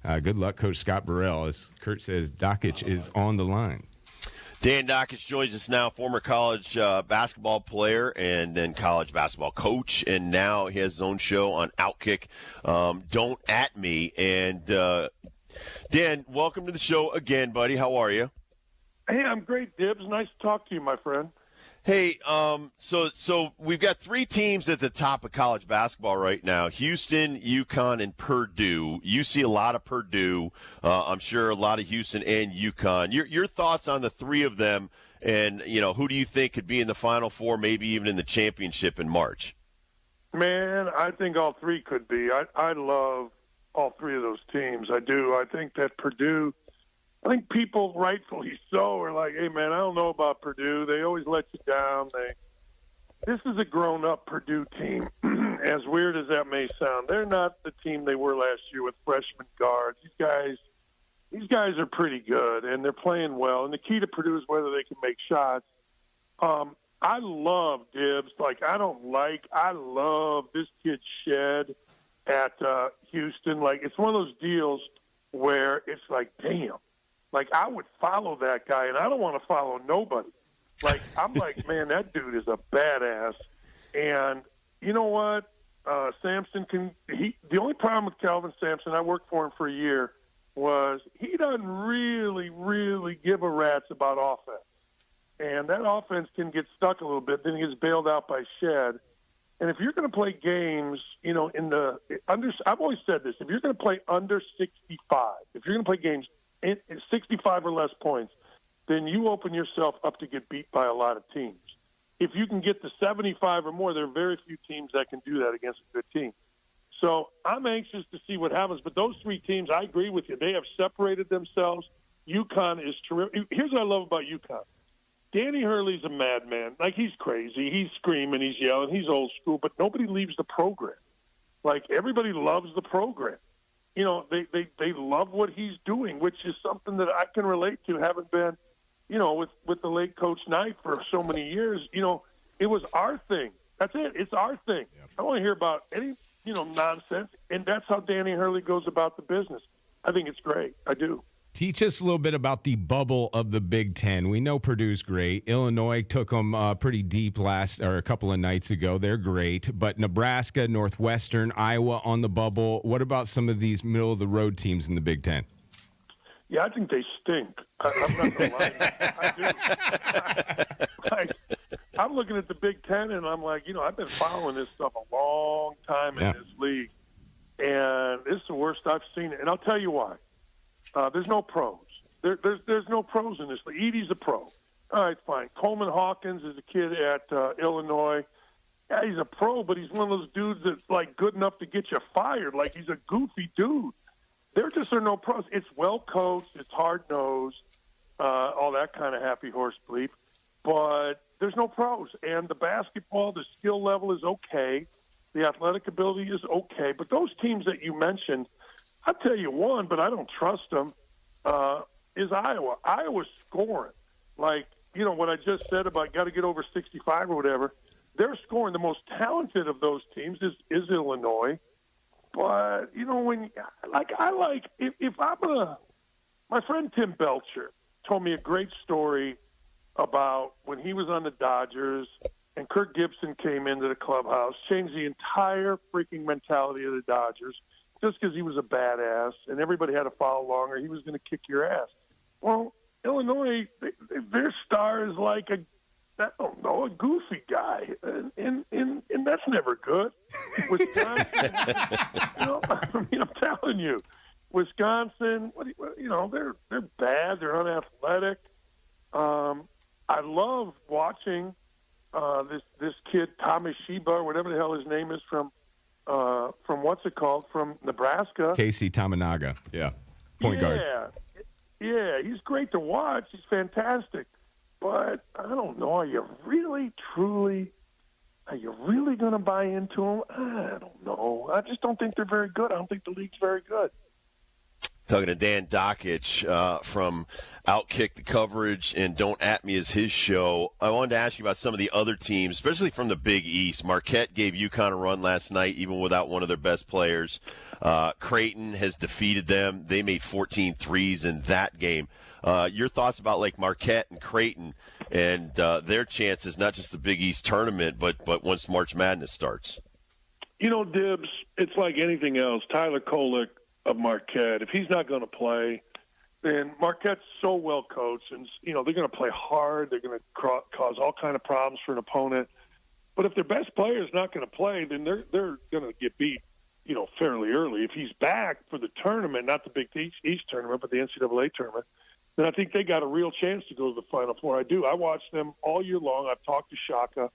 Good luck, Coach Scott Burrell. As Kurt says, Dakich is on the line. Dan Dakich joins us now, former college basketball player and then college basketball coach, and now he has his own show on Outkick, Don't At Me. And Dan, welcome to the show again, buddy. How are you? Hey, I'm great, Dibs. Nice to talk to you, my friend. Hey, so we've got three teams at the top of college basketball right now: Houston, UConn, and Purdue. You see a lot of Purdue. I'm sure a lot of Houston and UConn. Your thoughts on the three of them, and who do you think could be in the Final Four, maybe even in the championship in March? Man, I think all three could be. I love all three of those teams. I do. I think that Purdue. I think people, rightfully so, are like, hey, man, I don't know about Purdue. They always let you down. This is a grown-up Purdue team, as weird as that may sound. They're not the team they were last year with freshman guards. These guys are pretty good, and they're playing well. And the key to Purdue is whether they can make shots. I love Dibs. I love this kid Shed at Houston. Like, it's one of those deals where it's like, damn. Like, I would follow that guy, and I don't want to follow nobody. Like, I'm like, man, that dude is a badass. And you know what? Sampson the only problem with Calvin Sampson, I worked for him for a year, was he doesn't really, really give a rat's about offense. And that offense can get stuck a little bit, then he gets bailed out by Shed. And if you're going to play games, I've always said this, if you're going to play under 65, if you're going to play games in 65 or less points, then you open yourself up to get beat by a lot of teams. If you can get to 75 or more, there are very few teams that can do that against a good team. So I'm anxious to see what happens. But those three teams, I agree with you. They have separated themselves. UConn is terrific. Here's what I love about UConn. Danny Hurley's a madman. Like, he's crazy. He's screaming. He's yelling. He's old school. But nobody leaves the program. Like, everybody loves the program. They love what he's doing, which is something that I can relate to, having been, with the late Coach Knight for so many years. It was our thing. That's it. It's our thing. Yep. I don't want to hear about any, nonsense. And that's how Danny Hurley goes about the business. I think it's great. I do. Teach us a little bit about the bubble of the Big Ten. We know Purdue's great. Illinois took them pretty deep a couple of nights ago. They're great. But Nebraska, Northwestern, Iowa on the bubble. What about some of these middle-of-the-road teams in the Big Ten? Yeah, I think they stink. I'm not going to lie. I do. I'm looking at the Big Ten, and I'm like, I've been following this stuff a long time in this league. And this is the worst I've seen it. And I'll tell you why. There's no pros. There's no pros in this league. Edey's a pro. All right, fine. Coleman Hawkins is a kid at Illinois. Yeah, he's a pro, but he's one of those dudes that's, like, good enough to get you fired. Like, he's a goofy dude. There just are no pros. It's well-coached. It's hard-nosed, all that kind of happy horse bleep. But there's no pros. And the basketball, the skill level is okay. The athletic ability is okay. But those teams that you mentioned, I'll tell you one, but I don't trust them, is Iowa. Iowa's scoring. Like, what I just said about got to get over 65 or whatever, they're scoring. The most talented of those teams is Illinois. But, if I'm my friend Tim Belcher told me a great story about when he was on the Dodgers and Kirk Gibson came into the clubhouse, changed the entire freaking mentality of the Dodgers. Just because he was a badass and everybody had to follow along or he was going to kick your ass. Well, Illinois, their star is like a goofy guy, and that's never good. Wisconsin, I'm telling you, Wisconsin, they're bad, they're unathletic. I love watching this kid Tommy Sheba, or whatever the hell his name is, from from Nebraska. Casey Tamanaga, point guard. Yeah, he's great to watch. He's fantastic. But I don't know. Are you really going to buy into him? I don't know. I just don't think they're very good. I don't think the league's very good. Talking to Dan Dakich from Outkick the Coverage and Don't At Me is his show. I wanted to ask you about some of the other teams, especially from the Big East. Marquette gave UConn a run last night, even without one of their best players. Creighton has defeated them. They made 14 threes in that game. Your thoughts about like Marquette and Creighton and their chances, not just the Big East tournament, but once March Madness starts? You know, Dibs, it's like anything else. Tyler Kolek of Marquette, if he's not going to play, then Marquette's so well coached, and they're going to play hard. They're going to cause all kind of problems for an opponent. But if their best player is not going to play, then they're going to get beat, fairly early. If he's back for the tournament, not the Big East tournament, but the NCAA tournament, then I think they got a real chance to go to the Final Four. I do. I watched them all year long. I've talked to Shaka,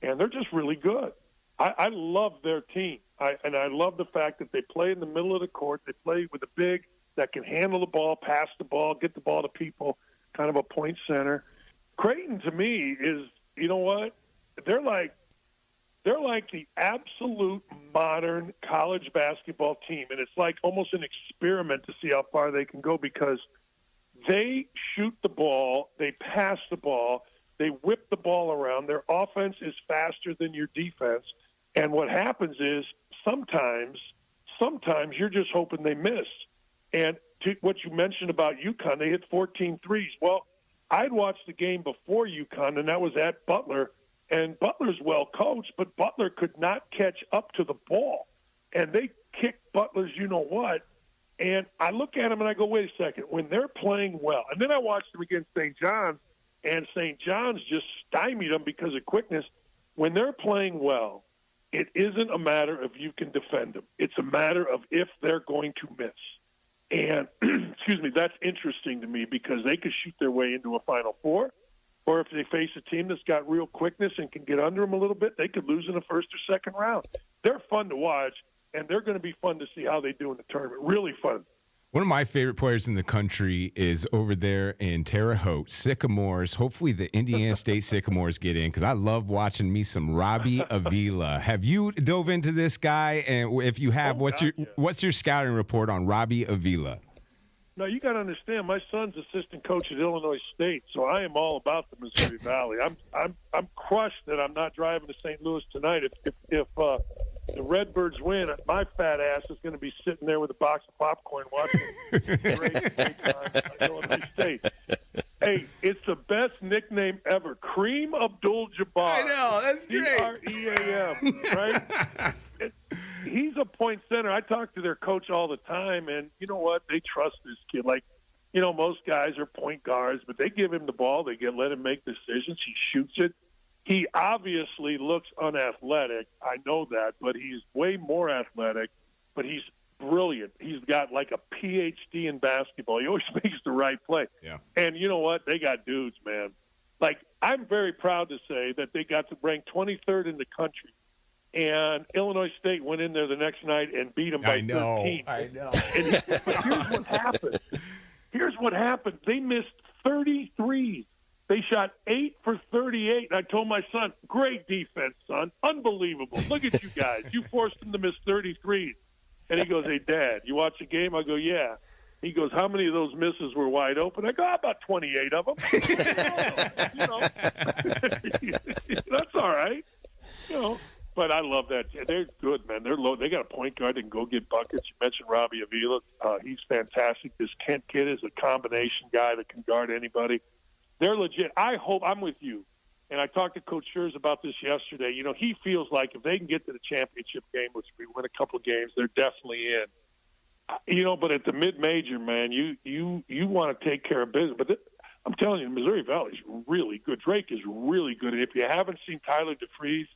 and they're just really good. I love their team. I love the fact that they play in the middle of the court. They play with a big that can handle the ball, pass the ball, get the ball to people, kind of a point center. Creighton, to me, is, you know what? They're like the absolute modern college basketball team, and it's like almost an experiment to see how far they can go because they shoot the ball, they pass the ball, they whip the ball around. Their offense is faster than your defense. And what happens is sometimes you're just hoping they miss. And to what you mentioned about UConn, they hit 14 threes. Well, I'd watched the game before UConn, and that was at Butler. And Butler's well coached, but Butler could not catch up to the ball. And they kicked Butler's you-know-what. And I look at them and I go, wait a second. When they're playing well, and then I watched them against St. John's, and St. John's just stymied them because of quickness. When they're playing well, it isn't a matter of you can defend them. It's a matter of if they're going to miss. And, excuse me, that's interesting to me because they could shoot their way into a Final Four, or if they face a team that's got real quickness and can get under them a little bit, they could lose in the first or second round. They're fun to watch, and they're going to be fun to see how they do in the tournament. Really fun. One of my favorite players in the country is over there in Terre Haute, Sycamores. Hopefully the Indiana State Sycamores get in because I love watching me some Robbie Avila. Have you dove into this guy? And if you have, what's your scouting report on Robbie Avila? No, you got to understand. My son's assistant coach at Illinois State, so I am all about the Missouri Valley. I'm crushed that I'm not driving to St. Louis tonight. If the Redbirds win, my fat ass is going to be sitting there with a box of popcorn watching great time at Illinois State. Hey, it's the best nickname ever. Kareem Abdul-Jabbar. I know, that's great. Cream, right? He's a point center. I talk to their coach all the time, and you know what? They trust this kid. Like, most guys are point guards, but they give him the ball. They let him make decisions. He shoots it. He obviously looks unathletic. I know that, but he's way more athletic. But he's brilliant. He's got like a PhD in basketball. He always makes the right play. Yeah. And you know what? They got dudes, man. Like, I'm very proud to say that they got to rank 23rd in the country. And Illinois State went in there the next night and beat them by 13. I know. But here's what happened. They missed 33s. They shot 8 for 38. And I told my son, great defense, son. Unbelievable. Look at you guys. You forced them to miss 33s. And he goes, hey, Dad, you watch the game? I go, yeah. He goes, how many of those misses were wide open? I go, about 28 of them. That's all right. But I love that. They're good, man. They're low. They got a point guard that can go get buckets. You mentioned Robbie Avila. He's fantastic. This Kent kid is a combination guy that can guard anybody. They're legit. I hope I'm with you. And I talked to Coach Schurz about this yesterday. He feels like if they can get to the championship game, which we win a couple of games, they're definitely in. But at the mid-major, man, you want to take care of business. But I'm telling you, Missouri Valley's really good. Drake is really good. And if you haven't seen Tyler DeFries,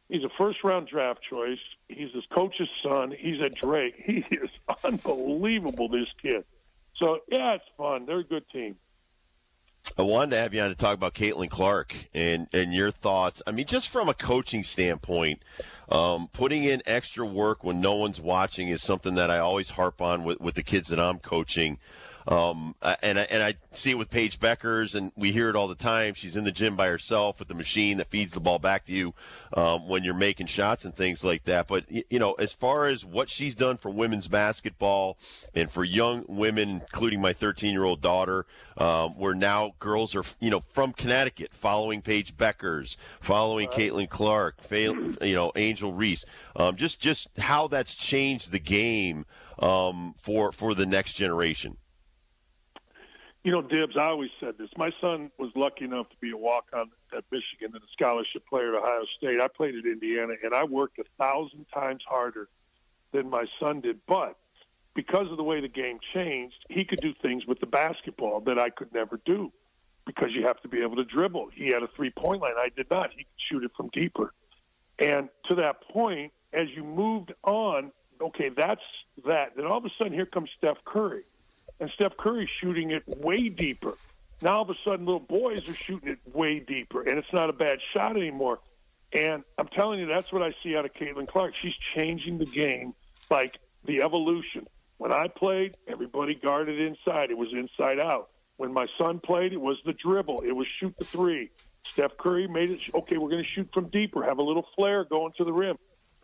he's a first-round draft choice. He's his coach's son. He's at Drake. He is unbelievable, this kid. So, yeah, it's fun. They're a good team. I wanted to have you on to talk about Caitlin Clark and your thoughts. I mean, just from a coaching standpoint, putting in extra work when no one's watching is something that I always harp on with the kids that I'm coaching. And I see it with Paige Beckers, and we hear it all the time. She's in the gym by herself with the machine that feeds the ball back to you when you're making shots and things like that. But, as far as what she's done for women's basketball and for young women, including my 13-year-old daughter, where now girls are, from Connecticut following Paige Beckers, following Caitlin Clark, Angel Reese, just how that's changed the game for the next generation. Dibbs, I always said this. My son was lucky enough to be a walk-on at Michigan and a scholarship player at Ohio State. I played at Indiana, and I worked 1,000 times harder than my son did. But because of the way the game changed, he could do things with the basketball that I could never do because you have to be able to dribble. He had a three-point line. I did not. He could shoot it from deeper. And to that point, as you moved on, okay, that's that. Then all of a sudden, here comes Steph Curry. And Steph Curry's shooting it way deeper. Now, all of a sudden, little boys are shooting it way deeper, and it's not a bad shot anymore. And I'm telling you, that's what I see out of Caitlin Clark. She's changing the game like the evolution. When I played, everybody guarded inside. It was inside out. When my son played, it was the dribble. It was shoot the three. Steph Curry made it, okay, we're going to shoot from deeper, have a little flare going to the rim.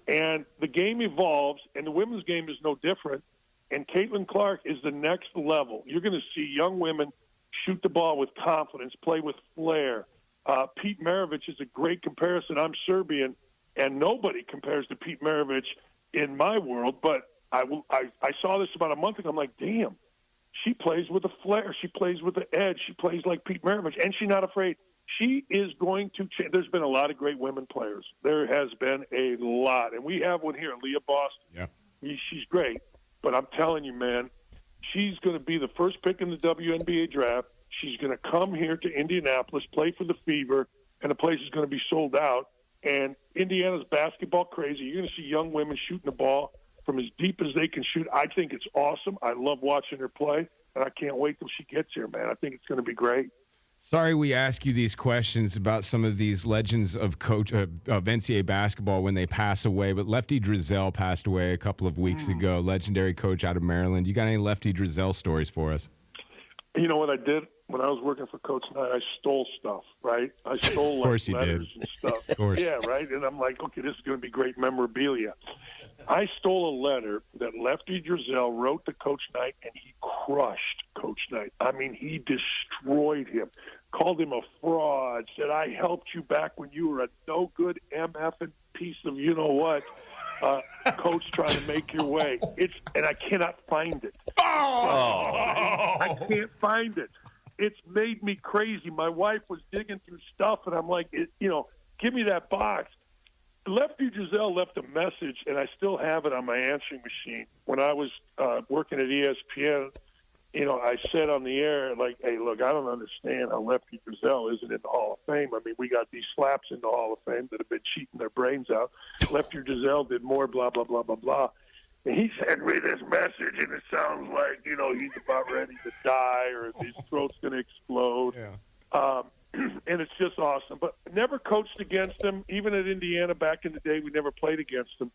And the game evolves, and the women's game is no different. And Caitlin Clark is the next level. You're going to see young women shoot the ball with confidence, play with flair. Pete Maravich is a great comparison. I'm Serbian, and nobody compares to Pete Maravich in my world. But I saw this about a month ago. I'm like, damn, she plays with a flair. She plays with the edge. She plays like Pete Maravich, and she's not afraid. She is going to change. There's been a lot of great women players. There has been a lot. And we have one here, Leah Boston. Yeah. She's great. But I'm telling you, man, she's going to be the first pick in the WNBA draft. She's going to come here to Indianapolis, play for the Fever, and the place is going to be sold out. And Indiana's basketball crazy. You're going to see young women shooting the ball from as deep as they can shoot. I think it's awesome. I love watching her play, and I can't wait till she gets here, man. I think it's going to be great. Sorry we ask you these questions about some of these legends of NCAA basketball when they pass away, but Lefty Driesell passed away a couple of weeks ago, legendary coach out of Maryland. You got any Lefty Driesell stories for us? You know what I did when I was working for Coach Knight? I stole stuff, right? I stole letters and stuff. Of course. Yeah, right? And I'm like, okay, this is going to be great memorabilia. I stole a letter that Lefty Driesell wrote to Coach Knight, and he crushed Coach Knight. I mean, he destroyed him, called him a fraud, said, I helped you back when you were a no-good MFing piece of you-know-what, coach trying to make your way. And I cannot find it. I can't find it. It's made me crazy. My wife was digging through stuff, and I'm like, give me that box. Lefty Driesell left a message, and I still have it on my answering machine. When I was working at ESPN, I said on the air, like, hey, look, I don't understand how Lefty Driesell isn't in the Hall of Fame. I mean, we got these slaps in the Hall of Fame that have been cheating their brains out. Lefty Driesell did more, blah, blah, blah, blah, blah. And he sent me this message, and it sounds like, he's about ready to die or his throat's going to explode. Yeah. And it's just awesome. But never coached against him. Even at Indiana back in the day, we never played against him.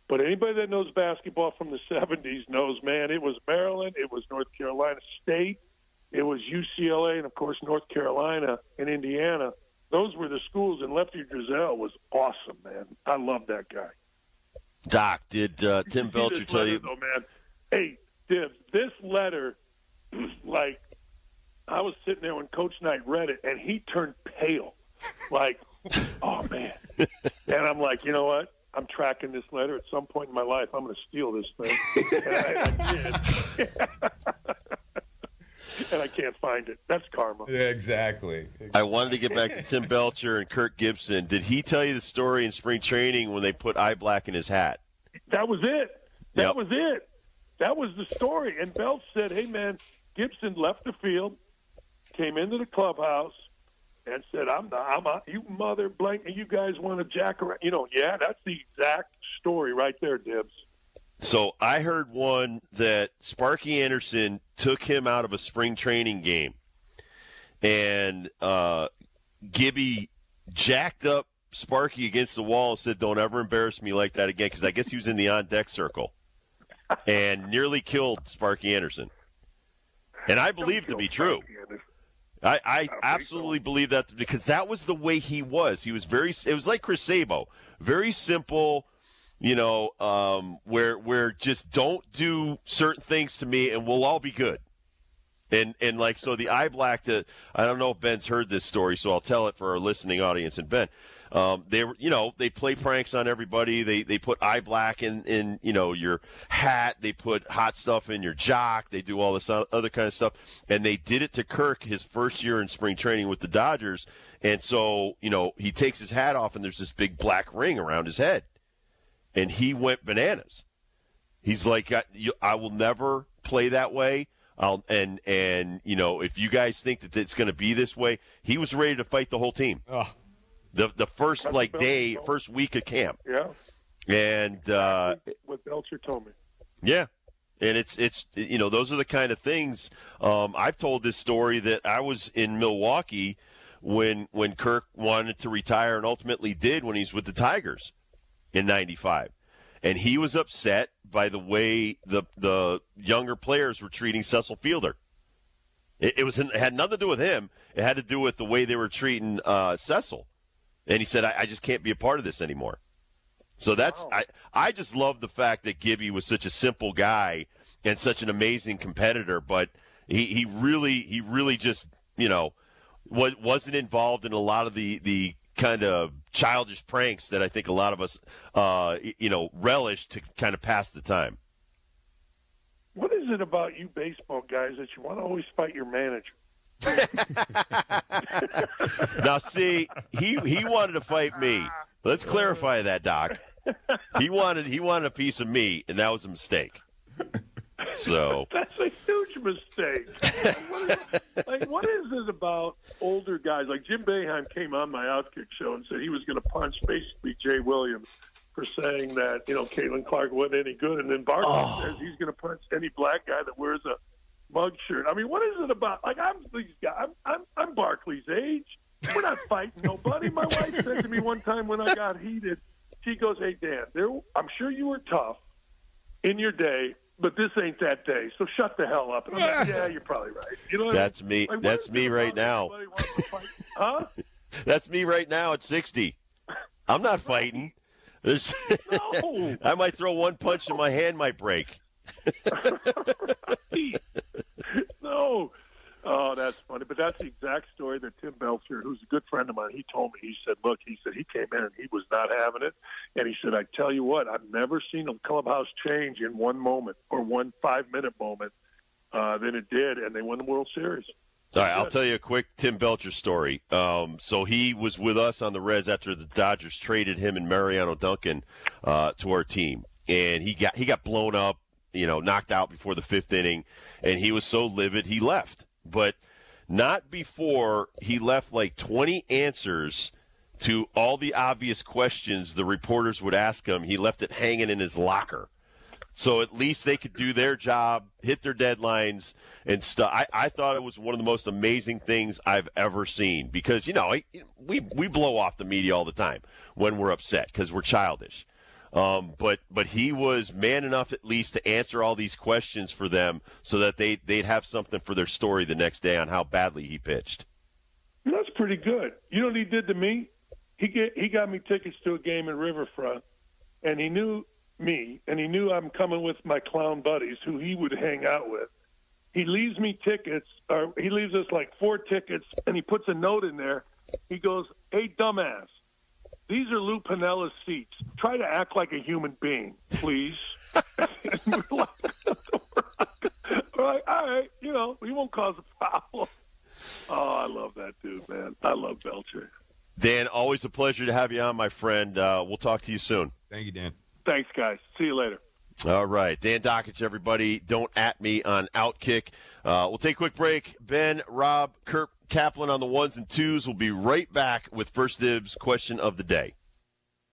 But anybody that knows basketball from the 70s knows, man, it was Maryland, it was North Carolina State, it was UCLA, and, of course, North Carolina and Indiana. Those were the schools, and Lefty Driesell was awesome, man. I love that guy. Doc, did Tim Belcher tell you? Though, man. Hey, Dibs, this letter, like, I was sitting there when Coach Knight read it, and he turned pale. Like, oh, man. And I'm like, you know what? I'm tracking this letter. At some point in my life, I'm going to steal this thing. And I did. And I can't find it. That's karma. Yeah, exactly. I wanted to get back to Tim Belcher and Kirk Gibson. Did he tell you the story in spring training when they put eye black in his hat? That was it. Yep. Was it. That was the story. And Belch said, hey, man, Gibson left the field, came into the clubhouse, and said, you mother blank, and you guys want to jack around. Yeah, that's the exact story right there, Dibs. So I heard one that Sparky Anderson took him out of a spring training game, and Gibby jacked up Sparky against the wall and said, don't ever embarrass me like that again, because I guess he was in the on-deck circle, and nearly killed Sparky Anderson. And I believe it to be true. I absolutely believe that because that was the way he was. He was it was like Chris Sabo, very simple, where just don't do certain things to me and we'll all be good. And so the eye black, I don't know if Ben's heard this story, so I'll tell it for our listening audience. And Ben, they play pranks on everybody. They put eye black in your hat. They put hot stuff in your jock. They do all this other kind of stuff. And they did it to Kirk his first year in spring training with the Dodgers. And so, he takes his hat off and there's this big black ring around his head. And he went bananas. He's like, I will never play that way. If you guys think that it's going to be this way, he was ready to fight the whole team. Oh. The first first week of camp. Yeah. And what Belcher told me. Yeah. And it's those are the kind of things. I've told this story that I was in Milwaukee when Kirk wanted to retire and ultimately did when he was with the Tigers in '95. And he was upset by the way the younger players were treating Cecil Fielder. It had nothing to do with him. It had to do with the way they were treating Cecil. And he said, I just can't be a part of this anymore. So I just love the fact that Gibby was such a simple guy and such an amazing competitor, but he really just, wasn't involved in a lot of the kind of childish pranks that I think a lot of us, relish to kind of pass the time. What is it about you baseball guys that you want to always fight your manager? Now, see, he wanted to fight me. Let's clarify that, Doc. He wanted a piece of me, and that was a mistake. So that's a huge mistake. What is it about older guys? Like Jim Boeheim came on my Outkick show and said he was going to punch basically Jay Williams for saying that Caitlin Clark wasn't any good, and then Barkley says he's going to punch any black guy that wears a mug shirt. I mean, what is it about? Like I'm Barkley's age. We're not fighting nobody. My wife said to me one time when I got heated, she goes, "Hey Dan, I'm sure you were tough in your day, but this ain't that day. So shut the hell up." And I'm like, "Yeah, you're probably right." That's me. Like, that's me right now. Huh? That's me right now at 60. I'm not fighting. No. I might throw one punch and my hand might break. No. Oh, that's funny. But that's the exact story that Tim Belcher, who's a good friend of mine, he told me. He said, look, he came in and he was not having it. And he said, I tell you what, I've never seen a clubhouse change in one moment or 1 5-minute moment than it did. And they won the World Series. All right, I'll tell you a quick Tim Belcher story. So he was with us on the Reds after the Dodgers traded him and Mariano Duncan to our team. And he got blown up, knocked out before the 5th inning. And he was so livid, he left. But not before he left like 20 answers to all the obvious questions the reporters would ask him. He left it hanging in his locker. So at least they could do their job, hit their deadlines, and stuff. I thought it was one of the most amazing things I've ever seen because, we blow off the media all the time when we're upset because we're childish. But he was man enough at least to answer all these questions for them so that they'd have something for their story the next day on how badly he pitched. That's pretty good. You know what he did to me? He got me tickets to a game in Riverfront, and he knew me, and he knew I'm coming with my clown buddies who he would hang out with. He leaves me tickets, or he leaves us like 4 tickets, and he puts a note in there. He goes, "Hey, dumbass, these are Lou Pinella's seats. Try to act like a human being, please." And we're like, all right, we won't cause a problem. Oh, I love that dude, man. I love Belcher. Dan, always a pleasure to have you on, my friend. We'll talk to you soon. Thank you, Dan. Thanks, guys. See you later. All right. Dan Dakich, everybody. Don't at me on Outkick. We'll take a quick break. Ben, Rob, Kirk Kaplan on the 1s and 2s. We'll be right back with First Dibs question of the day.